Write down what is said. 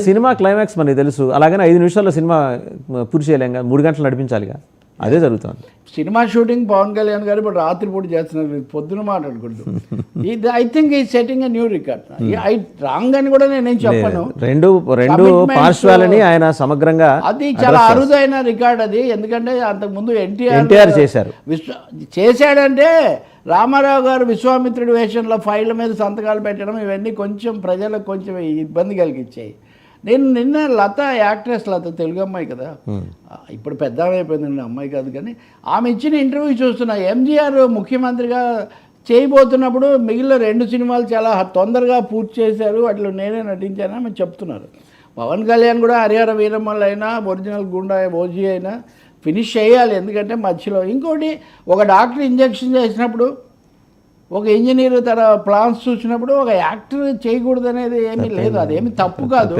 Cinema climax మనకి తెలుసు, అలాగని 5 నిమిషాల్లో సినిమా పూర్తి చేయలేంగా, 3 గంటలు నడిపించాలిగా, అదే జరుగుతుంది. సినిమా షూటింగ్ పవన్ కళ్యాణ్ గారు ఇప్పుడు రాత్రిపూట చేస్తున్నారు, పొద్దున మాట్లాడకూడదు. ఇది ఐ థింక్ ఈ setting a new record. I wrong అని కూడా నేను చెప్పను. రెండు పార్శ్వాలని ఆయన సమగ్రంగా, అది చాలా అరుదైన రికార్డ్ అది. ఎందుకంటే అంతకుముందు ఎన్టీఆర్ చేశారు. చేశాడంటే రామారావు గారు విశ్వామిత్రుడి వేషంలో ఫైళ్ళ మీద సంతకాలు పెట్టడం ఇవన్నీ కొంచెం ప్రజలకు కొంచెం ఇబ్బంది కలిగించాయి. నేను నిన్న లత, యాక్ట్రెస్ లత, తెలుగు అమ్మాయి కదా, ఇప్పుడు పెద్ద అయిపోయిందండి, అమ్మాయి కాదు, కానీ ఆమె ఇచ్చిన ఇంటర్వ్యూ చూస్తున్నా. ఎంజీఆర్ ముఖ్యమంత్రిగా చేయబోతున్నప్పుడు మిగిలిన 2 సినిమాలు చాలా తొందరగా పూర్తి చేశారు, వాటిలో నేనే నటించానని ఆమె చెప్తున్నారు. పవన్ కళ్యాణ్ కూడా హరిహర వీరమ్మలు అయినా, ఒరిజినల్ గుండా ఓజీ అయినా ఫినిష్ చేయాలి. ఎందుకంటే మధ్యలో ఇంకోటి, ఒక డాక్టర్ ఇంజెక్షన్ చేసినప్పుడు, ఒక ఇంజనీర్ తన ప్లాన్స్ చూసినప్పుడు ఒక యాక్టర్ చేయకూడదు అనేది ఏమీ లేదు, అదేమి తప్పు కాదు.